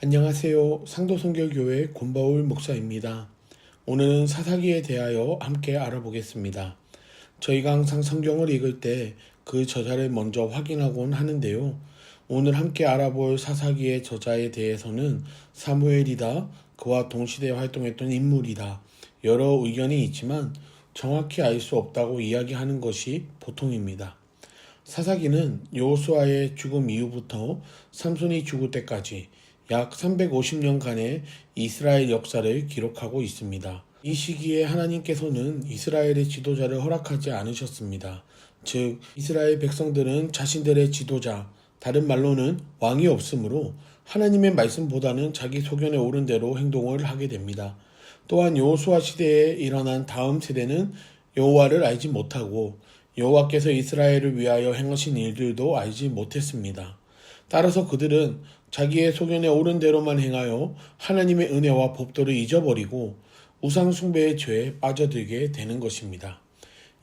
안녕하세요. 상도선교교회 권바울 목사입니다. 오늘은 사사기에 대하여 함께 알아보겠습니다. 저희가 항상 성경을 읽을 때 그 저자를 먼저 확인하곤 하는데요. 오늘 함께 알아볼 사사기의 저자에 대해서는 사무엘이다, 그와 동시대에 활동했던 인물이다, 여러 의견이 있지만 정확히 알 수 없다고 이야기하는 것이 보통입니다. 사사기는 여호수아의 죽음 이후부터 삼손이 죽을 때까지 약 350년간의 이스라엘 역사를 기록하고 있습니다. 이 시기에 하나님께서는 이스라엘의 지도자를 허락하지 않으셨습니다. 즉, 이스라엘 백성들은 자신들의 지도자, 다른 말로는 왕이 없으므로 하나님의 말씀보다는 자기 소견에 오른 대로 행동을 하게 됩니다. 또한 여호수아 시대에 일어난 다음 세대는 여호와를 알지 못하고 여호와께서 이스라엘을 위하여 행하신 일들도 알지 못했습니다. 따라서 그들은 자기의 소견에 옳은 대로만 행하여 하나님의 은혜와 법도를 잊어버리고 우상 숭배의 죄에 빠져들게 되는 것입니다.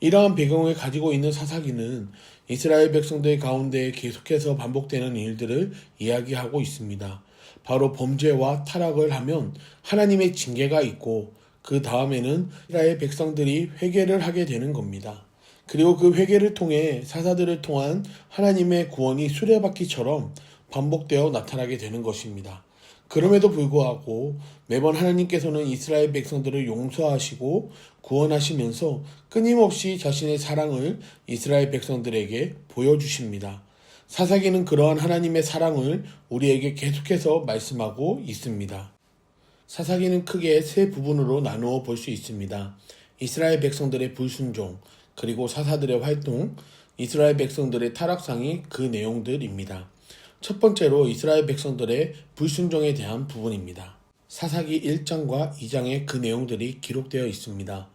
이러한 배경을 가지고 있는 사사기는 이스라엘 백성들 가운데 계속해서 반복되는 일들을 이야기하고 있습니다. 바로 범죄와 타락을 하면 하나님의 징계가 있고 그 다음에는 이스라엘 백성들이 회개를 하게 되는 겁니다. 그리고 그 회개를 통해 사사들을 통한 하나님의 구원이 수레바퀴처럼 반복되어 나타나게 되는 것입니다. 그럼에도 불구하고 매번 하나님께서는 이스라엘 백성들을 용서하시고 구원하시면서 끊임없이 자신의 사랑을 이스라엘 백성들에게 보여주십니다. 사사기는 그러한 하나님의 사랑을 우리에게 계속해서 말씀하고 있습니다. 사사기는 크게 세 부분으로 나누어 볼 수 있습니다. 이스라엘 백성들의 불순종, 그리고 사사들의 활동, 이스라엘 백성들의 타락상이 그 내용들입니다. 첫 번째로 이스라엘 백성들의 불순종에 대한 부분입니다. 사사기 1장과 2장에 그 내용들이 기록되어 있습니다.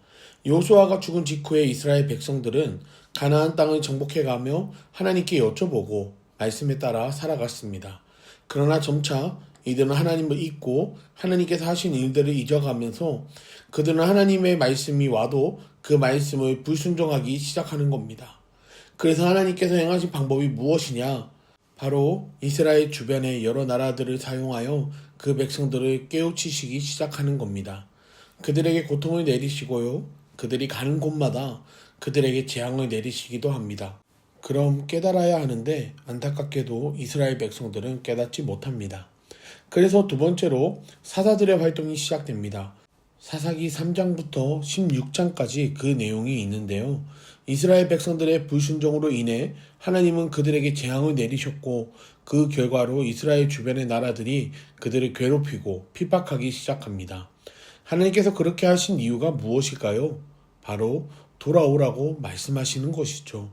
여호수아가 죽은 직후에 이스라엘 백성들은 가나안 땅을 정복해가며 하나님께 여쭤보고 말씀에 따라 살아갔습니다. 그러나 점차 이들은 하나님을 잊고 하나님께서 하신 일들을 잊어가면서 그들은 하나님의 말씀이 와도 그 말씀을 불순종하기 시작하는 겁니다. 그래서 하나님께서 행하신 방법이 무엇이냐? 바로 이스라엘 주변의 여러 나라들을 사용하여 그 백성들을 깨우치시기 시작하는 겁니다. 그들에게 고통을 내리시고요. 그들이 가는 곳마다 그들에게 재앙을 내리시기도 합니다. 그럼 깨달아야 하는데 안타깝게도 이스라엘 백성들은 깨닫지 못합니다. 그래서 두 번째로 사사들의 활동이 시작됩니다. 사사기 3장부터 16장까지 그 내용이 있는데요. 이스라엘 백성들의 불순종으로 인해 하나님은 그들에게 재앙을 내리셨고 그 결과로 이스라엘 주변의 나라들이 그들을 괴롭히고 핍박하기 시작합니다. 하나님께서 그렇게 하신 이유가 무엇일까요? 바로 돌아오라고 말씀하시는 것이죠.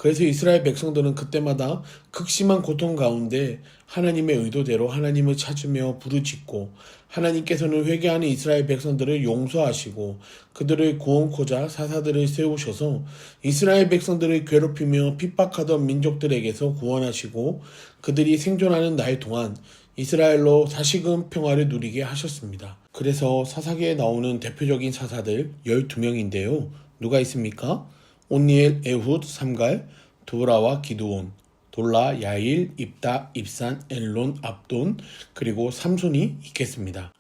그래서 이스라엘 백성들은 그때마다 극심한 고통 가운데 하나님의 의도대로 하나님을 찾으며 부르짖고 하나님께서는 회개하는 이스라엘 백성들을 용서하시고 그들을 구원코자 사사들을 세우셔서 이스라엘 백성들을 괴롭히며 핍박하던 민족들에게서 구원하시고 그들이 생존하는 날 동안 이스라엘로 다시금 평화를 누리게 하셨습니다. 그래서 사사기에 나오는 대표적인 사사들 12명인데요. 누가 있습니까? 온니엘, 에훗, 삼갈, 도라와 기드온, 돌라, 야일, 입다, 입산, 엘론, 압돈, 그리고 삼손이 있겠습니다.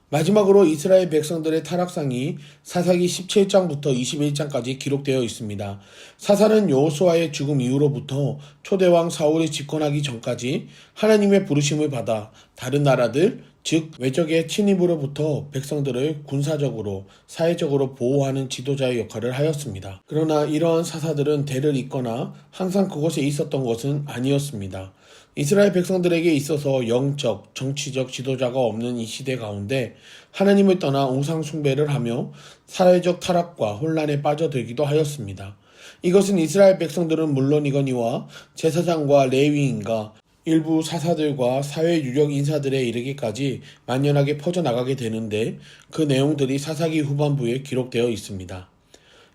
마지막으로 이스라엘 백성들의 타락상이 사사기 17장부터 21장까지 기록되어 있습니다. 사사는 여호수아의 죽음 이후로부터 초대왕 사울이 집권하기 전까지 하나님의 부르심을 받아 다른 나라들, 즉 외적의 침입으로부터 백성들을 군사적으로, 사회적으로 보호하는 지도자의 역할을 하였습니다. 그러나 이러한 사사들은 대를 잇거나 항상 그곳에 있었던 것은 아니었습니다. 이스라엘 백성들에게 있어서 영적, 정치적 지도자가 없는 이 시대 가운데 하나님을 떠나 우상 숭배를 하며 사회적 타락과 혼란에 빠져들기도 하였습니다. 이것은 이스라엘 백성들은 물론이거니와 제사장과 레위인과 일부 사사들과 사회 유력 인사들에 이르기까지 만연하게 퍼져나가게 되는데 그 내용들이 사사기 후반부에 기록되어 있습니다.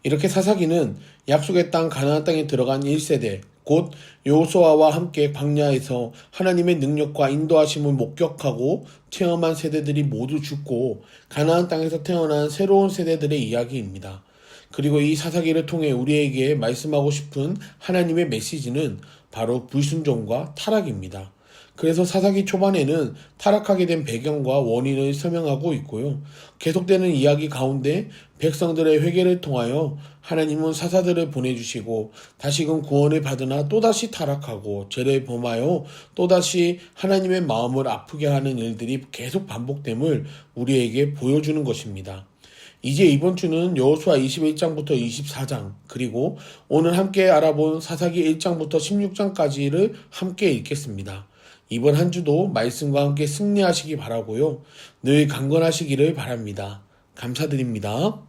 이렇게 사사기는 약속의 땅 가나안 땅에 들어간 1세대 곧 여호수아와 함께 광야에서 하나님의 능력과 인도하심을 목격하고 체험한 세대들이 모두 죽고 가나안 땅에서 태어난 새로운 세대들의 이야기입니다. 그리고 이 사사기를 통해 우리에게 말씀하고 싶은 하나님의 메시지는 바로 불순종과 타락입니다. 그래서 사사기 초반에는 타락하게 된 배경과 원인을 설명하고 있고요. 계속되는 이야기 가운데 백성들의 회개를 통하여 하나님은 사사들을 보내주시고 다시금 구원을 받으나 또다시 타락하고 죄를 범하여 또다시 하나님의 마음을 아프게 하는 일들이 계속 반복됨을 우리에게 보여주는 것입니다. 이제 이번 주는 여호수아 21장부터 24장 그리고 오늘 함께 알아본 사사기 1장부터 16장까지를 함께 읽겠습니다. 이번 한 주도 말씀과 함께 승리하시기 바라고요. 늘 강건하시기를 바랍니다. 감사드립니다.